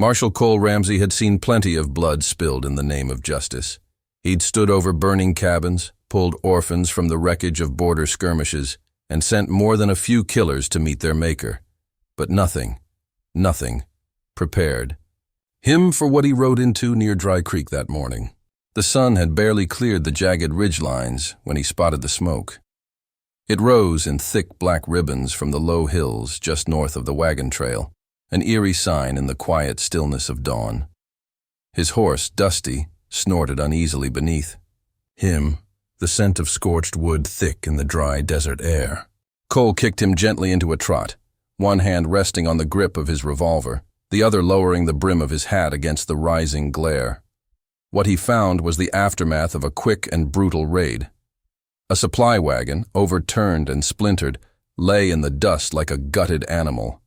Marshal Cole Ramsey had seen plenty of blood spilled in the name of justice. He'd stood over burning cabins, pulled orphans from the wreckage of border skirmishes, and sent more than a few killers to meet their maker. But nothing prepared him for what he rode into near Dry Creek that morning. The sun had barely cleared the jagged ridgelines when he spotted the smoke. It rose in thick black ribbons from the low hills just north of the wagon trail, an eerie sign in the quiet stillness of dawn. His horse, Dusty, snorted uneasily beneath him, the scent of scorched wood thick in the dry desert air. Cole kicked him gently into a trot, one hand resting on the grip of his revolver, the other lowering the brim of his hat against the rising glare. What he found was the aftermath of a quick and brutal raid. A supply wagon, overturned and splintered, lay in the dust like a gutted animal.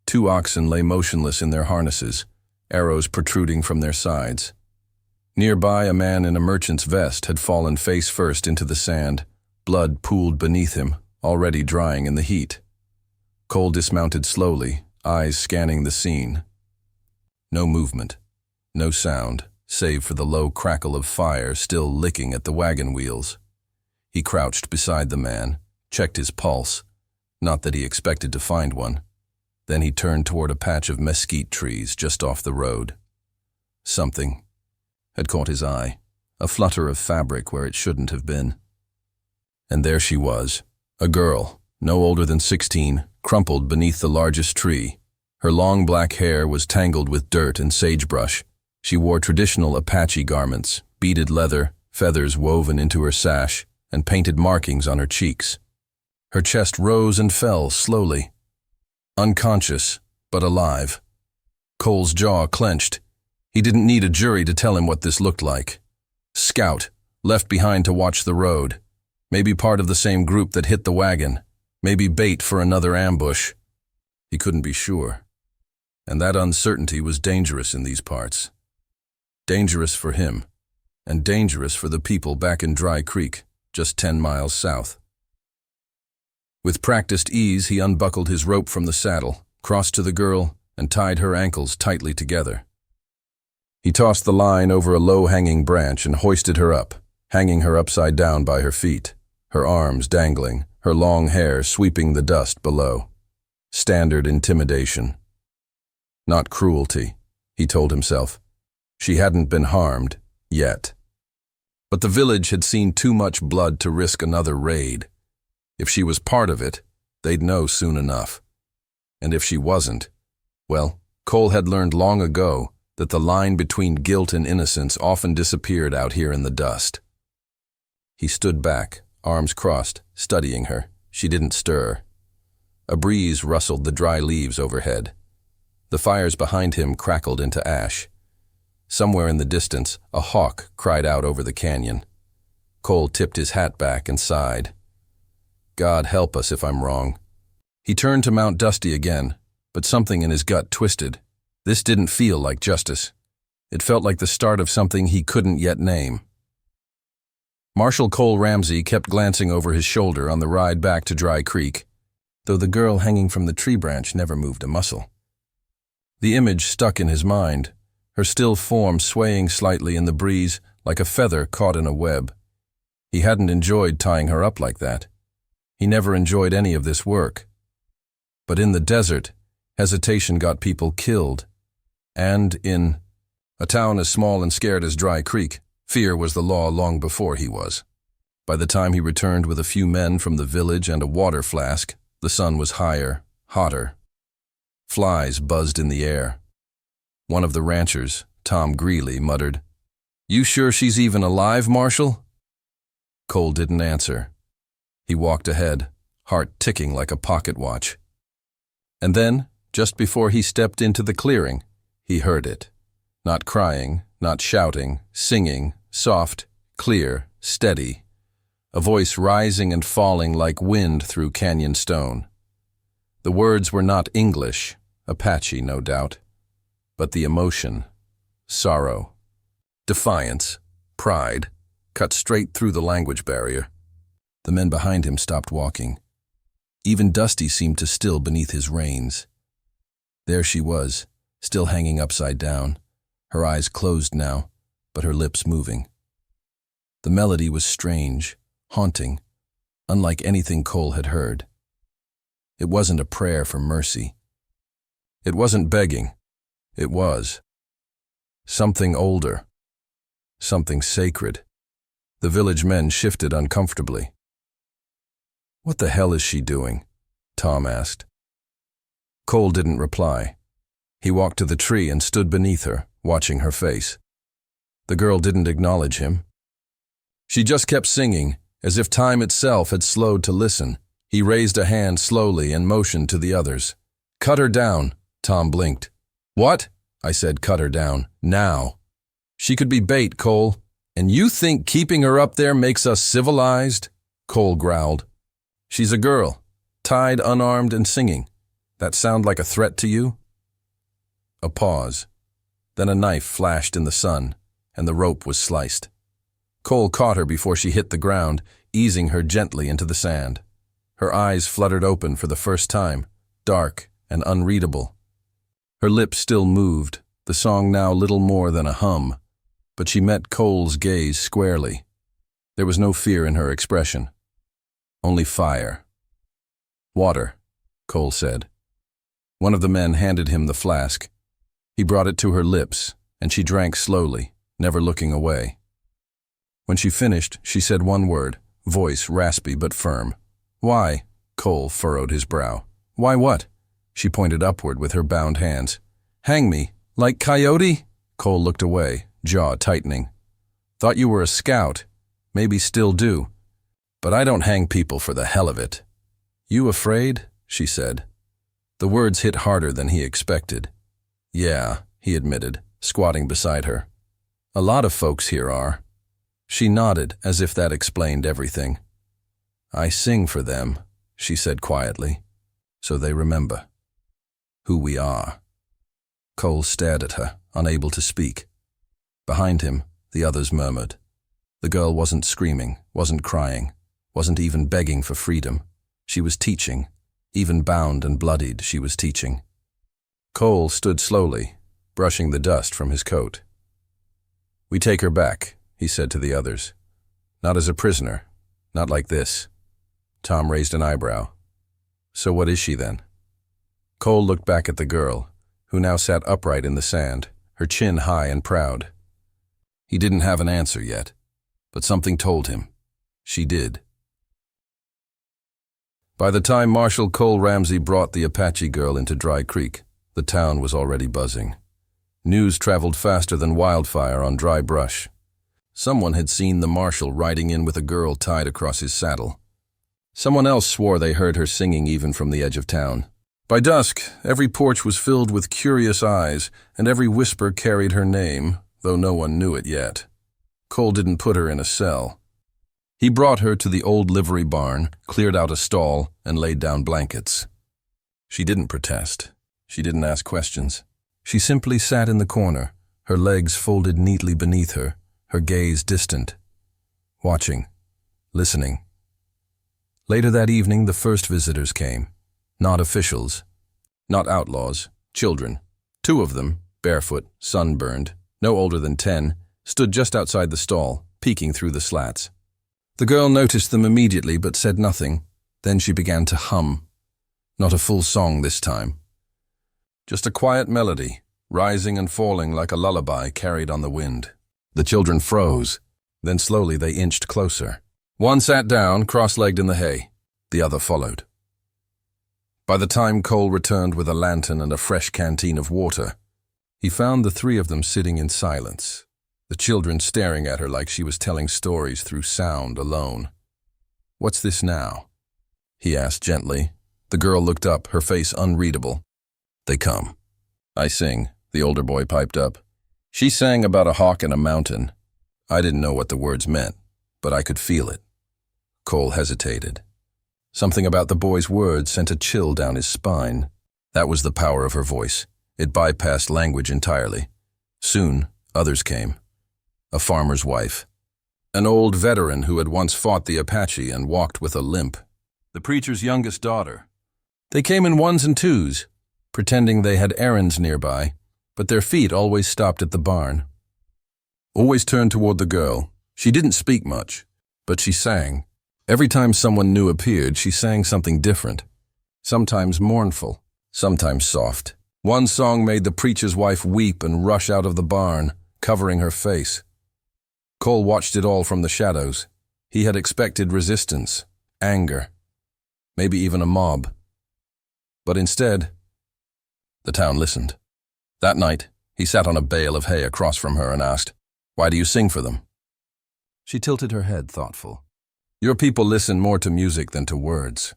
2 oxen lay motionless in their harnesses, arrows protruding from their sides. Nearby, a man in a merchant's vest had fallen face first into the sand, blood pooled beneath him, already drying in the heat. Cole dismounted slowly, eyes scanning the scene. No movement, no sound, save for the low crackle of fire still licking at the wagon wheels. He crouched beside the man, checked his pulse, not that he expected to find one. Then he turned toward a patch of mesquite trees just off the road. Something had caught his eye, a flutter of fabric where it shouldn't have been. And there she was, a girl, no older than 16, crumpled beneath the largest tree. Her long black hair was tangled with dirt and sagebrush. She wore traditional Apache garments, beaded leather, feathers woven into her sash, and painted markings on her cheeks. Her chest rose and fell slowly. Unconscious, but alive. Cole's jaw clenched. He didn't need a jury to tell him what this looked like. Scout, left behind to watch the road. Maybe part of the same group that hit the wagon. Maybe bait for another ambush. He couldn't be sure. And that uncertainty was dangerous in these parts. Dangerous for him, and dangerous for the people back in Dry Creek, just 10 miles south. With practiced ease, he unbuckled his rope from the saddle, crossed to the girl, and tied her ankles tightly together. He tossed the line over a low-hanging branch and hoisted her up, hanging her upside down by her feet, her arms dangling, her long hair sweeping the dust below. Standard intimidation. Not cruelty, he told himself. She hadn't been harmed, yet. But the village had seen too much blood to risk another raid. If she was part of it, they'd know soon enough. And if she wasn't, well, Cole had learned long ago that the line between guilt and innocence often disappeared out here in the dust. He stood back, arms crossed, studying her. She didn't stir. A breeze rustled the dry leaves overhead. The fires behind him crackled into ash. Somewhere in the distance, a hawk cried out over the canyon. Cole tipped his hat back and sighed. God help us if I'm wrong. He turned to mount Dusty again, but something in his gut twisted. This didn't feel like justice. It felt like the start of something he couldn't yet name. Marshal Cole Ramsey kept glancing over his shoulder on the ride back to Dry Creek, though the girl hanging from the tree branch never moved a muscle. The image stuck in his mind, her still form swaying slightly in the breeze like a feather caught in a web. He hadn't enjoyed tying her up like that. He never enjoyed any of this work. But in the desert, hesitation got people killed. And in a town as small and scared as Dry Creek, fear was the law long before he was. By the time he returned with a few men from the village and a water flask, the sun was higher, hotter. Flies buzzed in the air. One of the ranchers, Tom Greeley, muttered, "You sure she's even alive, Marshal?" Cole didn't answer. He walked ahead, heart ticking like a pocket watch. And then, just before he stepped into the clearing, he heard it. Not crying, not shouting, singing, soft, clear, steady. A voice rising and falling like wind through canyon stone. The words were not English, Apache no doubt, but the emotion, sorrow, defiance, pride, cut straight through the language barrier. The men behind him stopped walking. Even Dusty seemed to still beneath his reins. There she was, still hanging upside down, her eyes closed now, but her lips moving. The melody was strange, haunting, unlike anything Cole had heard. It wasn't a prayer for mercy. It wasn't begging. It was something older, something sacred. The village men shifted uncomfortably. "What the hell is she doing?" Tom asked. Cole didn't reply. He walked to the tree and stood beneath her, watching her face. The girl didn't acknowledge him. She just kept singing, as if time itself had slowed to listen. He raised a hand slowly and motioned to the others. "Cut her down," Tom blinked. "What?" I said, "Cut her down. Now." "She could be bait, Cole. And you think keeping her up there makes us civilized?" Cole growled. "She's a girl, tied, unarmed, and singing. That sound like a threat to you?" A pause. Then a knife flashed in the sun, and the rope was sliced. Cole caught her before she hit the ground, easing her gently into the sand. Her eyes fluttered open for the first time, dark and unreadable. Her lips still moved, the song now little more than a hum, but she met Cole's gaze squarely. There was no fear in her expression, only fire. "Water," Cole said. One of the men handed him the flask. He brought it to her lips, and she drank slowly, never looking away. When she finished, she said one word, voice raspy but firm. "Why?" Cole furrowed his brow. "Why what?" She pointed upward with her bound hands. "Hang me, like Coyote?" Cole looked away, jaw tightening. "Thought you were a scout. Maybe still do. But I don't hang people for the hell of it." "You afraid?" she said. The words hit harder than he expected. "Yeah," he admitted, squatting beside her. "A lot of folks here are." She nodded, as if that explained everything. "I sing for them," she said quietly, "so they remember who we are." Cole stared at her, unable to speak. Behind him, the others murmured. The girl wasn't screaming, wasn't crying, wasn't even begging for freedom. She was teaching. Even bound and bloodied, she was teaching. Cole stood slowly, brushing the dust from his coat. "We take her back," he said to the others. "Not as a prisoner, not like this." Tom raised an eyebrow. "So what is she then?" Cole looked back at the girl, who now sat upright in the sand, her chin high and proud. He didn't have an answer yet, but something told him. She did. By the time Marshal Cole Ramsey brought the Apache girl into Dry Creek, the town was already buzzing. News traveled faster than wildfire on dry brush. Someone had seen the marshal riding in with a girl tied across his saddle. Someone else swore they heard her singing even from the edge of town. By dusk, every porch was filled with curious eyes, and every whisper carried her name, though no one knew it yet. Cole didn't put her in a cell. He brought her to the old livery barn, cleared out a stall, and laid down blankets. She didn't protest. She didn't ask questions. She simply sat in the corner, her legs folded neatly beneath her, her gaze distant, watching, listening. Later that evening, the first visitors came. Not officials, not outlaws, children. 2 of them, barefoot, sunburned, no older than 10, stood just outside the stall, peeking through the slats. The girl noticed them immediately but said nothing. Then she began to hum. Not a full song this time. Just a quiet melody, rising and falling like a lullaby carried on the wind. The children froze. Then slowly they inched closer. One sat down, cross-legged in the hay. The other followed. By the time Cole returned with a lantern and a fresh canteen of water, he found the 3 of them sitting in silence, the children staring at her like she was telling stories through sound alone. "What's this now?" he asked gently. The girl looked up, her face unreadable. "They come. I sing," the older boy piped up. She sang about a hawk and a mountain. I didn't know what the words meant, but I could feel it. Cole hesitated. Something about the boy's words sent a chill down his spine. That was the power of her voice. It bypassed language entirely. Soon, others came. A farmer's wife. An old veteran who had once fought the Apache and walked with a limp. The preacher's youngest daughter. They came in 1s and 2s, pretending they had errands nearby, but their feet always stopped at the barn. Always turned toward the girl. She didn't speak much, but she sang. Every time someone new appeared, she sang something different. Sometimes mournful, sometimes soft. One song made the preacher's wife weep and rush out of the barn, covering her face. Cole watched it all from the shadows. He had expected resistance, anger, maybe even a mob. But instead, the town listened. That night, he sat on a bale of hay across from her and asked, "Why do you sing for them?" She tilted her head, thoughtful. "Your people listen more to music than to words.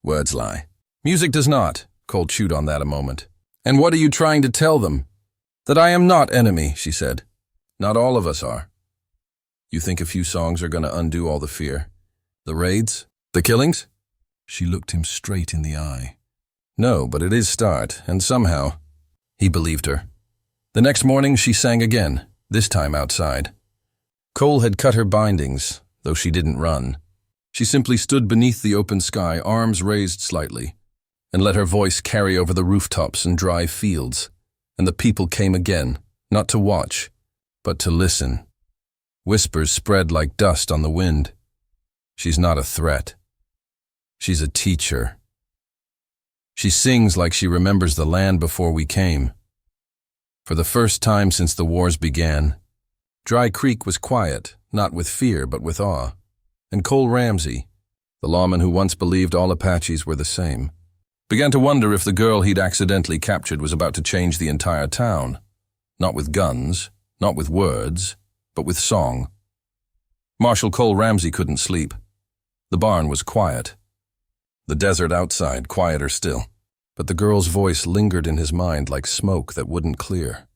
Words lie. Music does not." Cole chewed on that a moment. "And what are you trying to tell them?" "That I am not enemy," she said. "Not all of us are. You think a few songs are going to undo all the fear? The raids? The killings?" She looked him straight in the eye. "No, but it is start, and somehow..." He believed her. The next morning she sang again, this time outside. Cole had cut her bindings, though she didn't run. She simply stood beneath the open sky, arms raised slightly, and let her voice carry over the rooftops and dry fields. And the people came again, not to watch, but to listen. Whispers spread like dust on the wind. She's not a threat. She's a teacher. She sings like she remembers the land before we came. For the first time since the wars began, Dry Creek was quiet, not with fear but with awe. And Cole Ramsey, the lawman who once believed all Apaches were the same, began to wonder if the girl he'd accidentally captured was about to change the entire town. Not with guns, not with words, but with song. Marshal Cole Ramsey couldn't sleep. The barn was quiet. The desert outside quieter still. But the girl's voice lingered in his mind like smoke that wouldn't clear.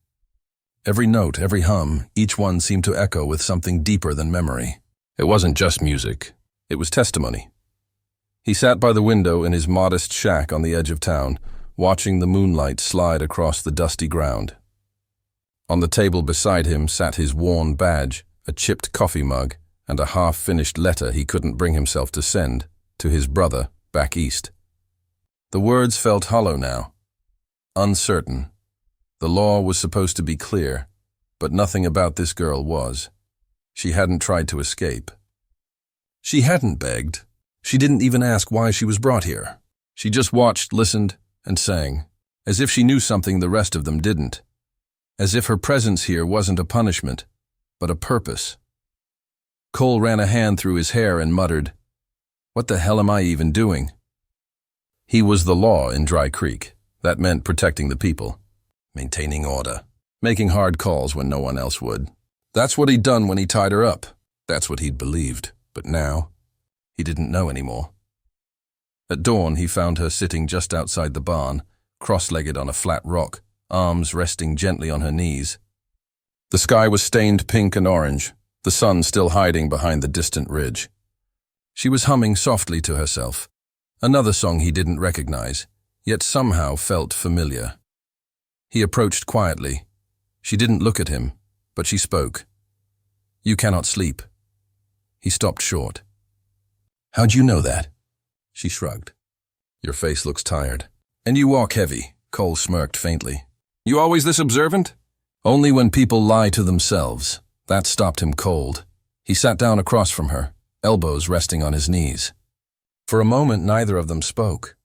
Every note, every hum, each one seemed to echo with something deeper than memory. It wasn't just music. It was testimony. He sat by the window in his modest shack on the edge of town, watching the moonlight slide across the dusty ground. On the table beside him sat his worn badge, a chipped coffee mug, and a half-finished letter he couldn't bring himself to send, to his brother back east. The words felt hollow now, uncertain. The law was supposed to be clear, but nothing about this girl was. She hadn't tried to escape. She hadn't begged. She didn't even ask why she was brought here. She just watched, listened, and sang, as if she knew something the rest of them didn't. As if her presence here wasn't a punishment, but a purpose. Cole ran a hand through his hair and muttered, "What the hell am I even doing?" He was the law in Dry Creek. That meant protecting the people, maintaining order, making hard calls when no one else would. That's what he'd done when he tied her up. That's what he'd believed. But now, he didn't know anymore. At dawn, he found her sitting just outside the barn, cross-legged on a flat rock, arms resting gently on her knees. The sky was stained pink and orange, the sun still hiding behind the distant ridge. She was humming softly to herself, another song he didn't recognize, yet somehow felt familiar. He approached quietly. She didn't look at him, but she spoke. "You cannot sleep." He stopped short. "How'd you know that?" She shrugged. "Your face looks tired. And you walk heavy." Cole smirked faintly. "You always this observant?" "Only when people lie to themselves." That stopped him cold. He sat down across from her, elbows resting on his knees. For a moment, neither of them spoke.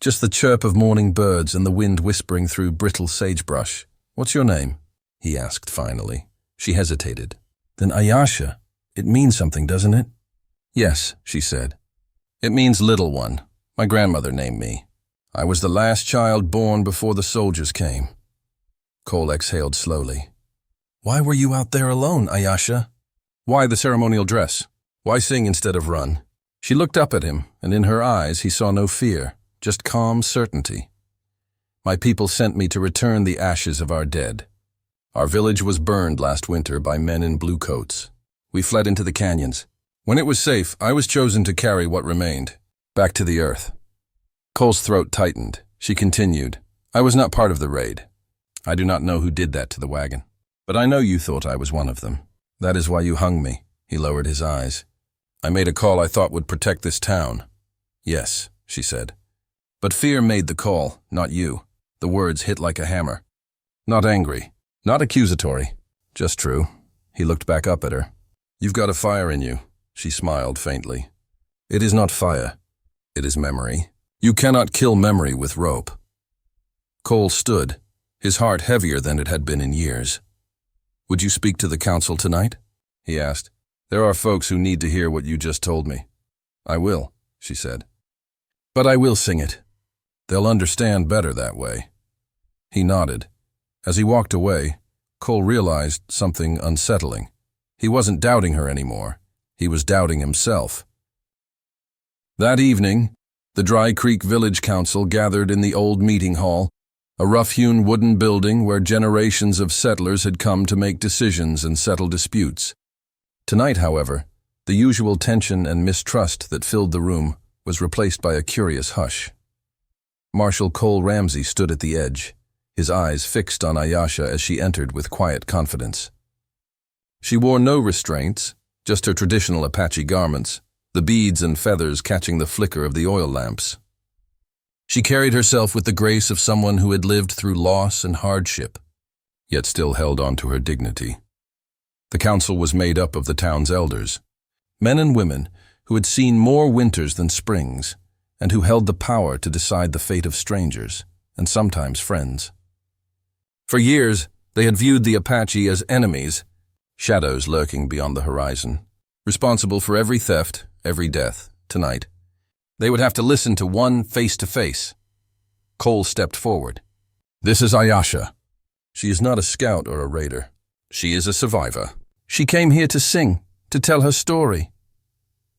Just the chirp of morning birds and the wind whispering through brittle sagebrush. "What's your name?" he asked finally. She hesitated. "Then Ayasha. It means something, doesn't it?" "Yes," she said. "It means little one. My grandmother named me. I was the last child born before the soldiers came." Cole exhaled slowly. "Why were you out there alone, Ayasha?" "Why the ceremonial dress? Why sing instead of run?" She looked up at him, and in her eyes he saw no fear, just calm certainty. "My people sent me to return the ashes of our dead. Our village was burned last winter by men in blue coats. We fled into the canyons. When it was safe, I was chosen to carry what remained, back to the earth." Cole's throat tightened. She continued, "I was not part of the raid. I do not know who did that to the wagon. But I know you thought I was one of them. That is why you hung me." He lowered his eyes. "I made a call I thought would protect this town." "Yes," she said. "But fear made the call, not you." The words hit like a hammer. Not angry, not accusatory, just true. He looked back up at her. "You've got a fire in you," she smiled faintly. "It is not fire. It is memory. You cannot kill memory with rope." Cole stood, his heart heavier than it had been in years. "Would you speak to the council tonight?" he asked. "There are folks who need to hear what you just told me." "I will," she said. "But I will sing it. They'll understand better that way." He nodded. As he walked away, Cole realized something unsettling. He wasn't doubting her anymore. He was doubting himself. That evening, the Dry Creek Village Council gathered in the old meeting hall, a rough-hewn wooden building where generations of settlers had come to make decisions and settle disputes. Tonight, however, the usual tension and mistrust that filled the room was replaced by a curious hush. Marshal Cole Ramsey stood at the edge, his eyes fixed on Ayesha as she entered with quiet confidence. She wore no restraints, just her traditional Apache garments, the beads and feathers catching the flicker of the oil lamps. She carried herself with the grace of someone who had lived through loss and hardship, yet still held on to her dignity. The council was made up of the town's elders, men and women who had seen more winters than springs, and who held the power to decide the fate of strangers, and sometimes friends. For years, they had viewed the Apache as enemies, shadows lurking beyond the horizon, responsible for every theft, every death. Tonight, they would have to listen to one face-to-face. Cole stepped forward. "This is Ayesha. She is not a scout or a raider. She is a survivor. She came here to sing, to tell her story."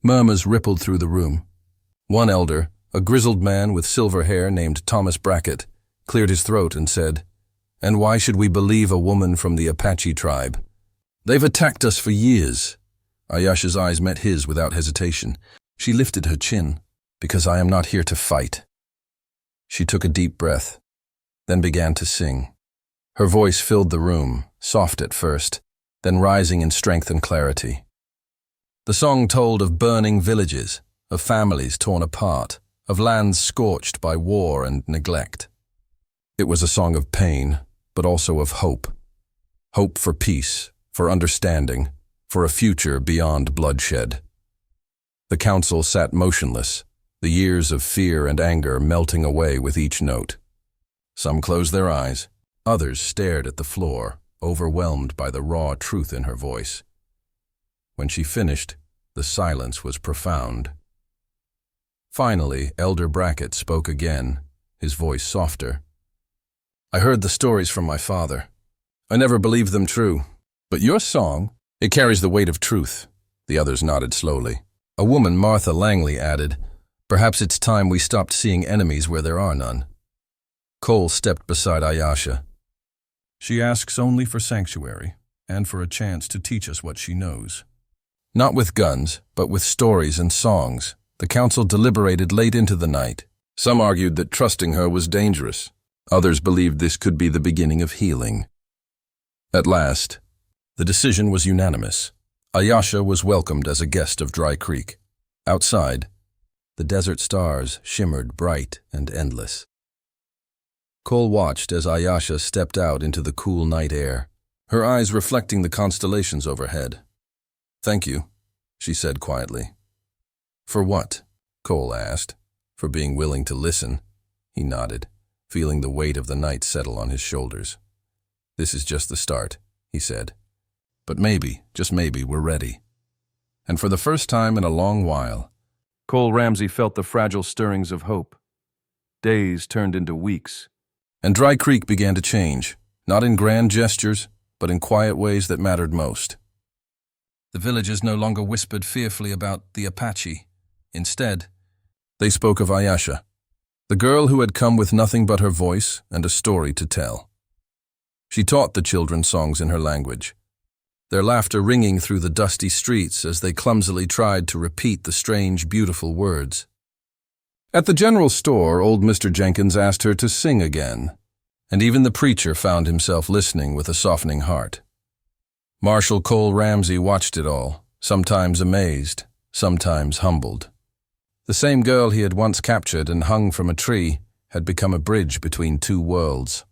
Murmurs rippled through the room. One elder, a grizzled man with silver hair named Thomas Brackett, cleared his throat and said, "And why should we believe a woman from the Apache tribe? They've attacked us for years." Ayesha's eyes met his without hesitation. She lifted her chin. "Because I am not here to fight." She took a deep breath, then began to sing. Her voice filled the room, soft at first, then rising in strength and clarity. The song told of burning villages, of families torn apart, of lands scorched by war and neglect. It was a song of pain, but also of hope. Hope for peace, for understanding, for a future beyond bloodshed. The council sat motionless, the years of fear and anger melting away with each note. Some closed their eyes, others stared at the floor, overwhelmed by the raw truth in her voice. When she finished, the silence was profound. Finally, Elder Brackett spoke again, his voice softer. "I heard the stories from my father. I never believed them true. But your song, it carries the weight of truth." The others nodded slowly. A woman, Martha Langley, added, "Perhaps it's time we stopped seeing enemies where there are none." Cole stepped beside Ayesha. "She asks only for sanctuary, and for a chance to teach us what she knows." Not with guns, but with stories and songs, the council deliberated late into the night. Some argued that trusting her was dangerous. Others believed this could be the beginning of healing. At last, the decision was unanimous. Ayesha was welcomed as a guest of Dry Creek. Outside, the desert stars shimmered bright and endless. Cole watched as Ayesha stepped out into the cool night air, her eyes reflecting the constellations overhead. "Thank you," she said quietly. "For what?" Cole asked. "For being willing to listen." He nodded, feeling the weight of the night settle on his shoulders. "This is just the start," he said. "But maybe, just maybe, we're ready." And for the first time in a long while, Cole Ramsey felt the fragile stirrings of hope. Days turned into weeks, and Dry Creek began to change, not in grand gestures, but in quiet ways that mattered most. The villagers no longer whispered fearfully about the Apache. Instead, they spoke of Ayesha, the girl who had come with nothing but her voice and a story to tell. She taught the children songs in her language, their laughter ringing through the dusty streets as they clumsily tried to repeat the strange, beautiful words. At the general store, old Mr. Jenkins asked her to sing again, and even the preacher found himself listening with a softening heart. Marshal Cole Ramsey watched it all, sometimes amazed, sometimes humbled. The same girl he had once captured and hung from a tree had become a bridge between two worlds.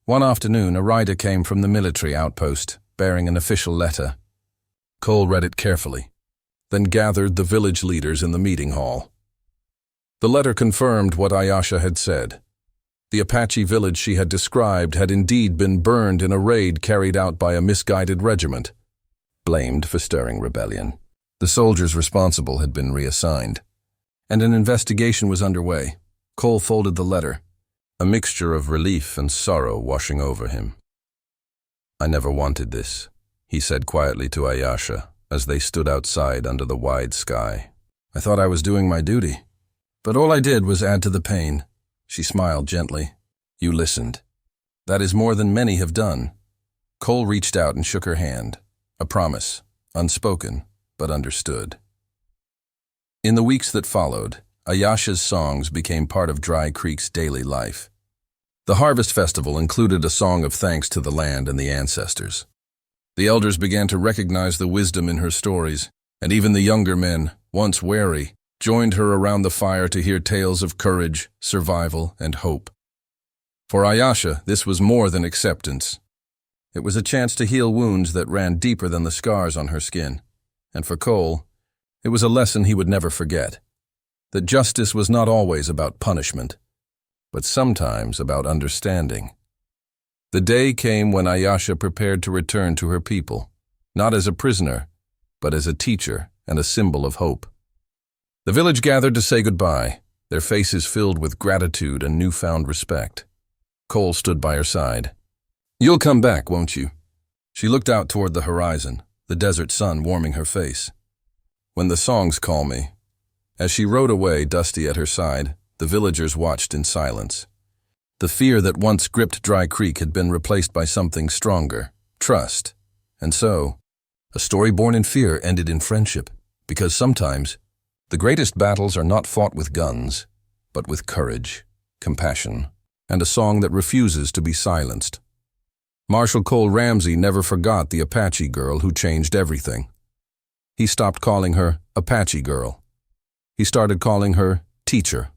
One afternoon, a rider came from the military outpost, bearing an official letter. Cole read it carefully, then gathered the village leaders in the meeting hall. The letter confirmed what Ayasha had said. The Apache village she had described had indeed been burned in a raid carried out by a misguided regiment, blamed for stirring rebellion. The soldiers responsible had been reassigned, and an investigation was underway. Cole folded the letter, a mixture of relief and sorrow washing over him. "I never wanted this," he said quietly to Ayasha as they stood outside under the wide sky. "I thought I was doing my duty, but all I did was add to the pain." She smiled gently. "You listened. That is more than many have done." Cole reached out and shook her hand, a promise, unspoken, but understood. In the weeks that followed, Ayasha's songs became part of Dry Creek's daily life. The harvest festival included a song of thanks to the land and the ancestors. The elders began to recognize the wisdom in her stories, and even the younger men, once wary, joined her around the fire to hear tales of courage, survival, and hope. For Ayasha, this was more than acceptance. It was a chance to heal wounds that ran deeper than the scars on her skin. And for Cole, it was a lesson he would never forget, that justice was not always about punishment, but sometimes about understanding. The day came when Ayasha prepared to return to her people, not as a prisoner, but as a teacher and a symbol of hope. The village gathered to say goodbye, their faces filled with gratitude and newfound respect. Cole stood by her side. "You'll come back, won't you?" She looked out toward the horizon, the desert sun warming her face. "When the songs call me." As she rode away, Dusty at her side, the villagers watched in silence. The fear that once gripped Dry Creek had been replaced by something stronger, trust. And so, a story born in fear ended in friendship, because sometimes the greatest battles are not fought with guns, but with courage, compassion, and a song that refuses to be silenced. Marshal Cole Ramsey never forgot the Apache girl who changed everything. He stopped calling her Apache girl. He started calling her teacher.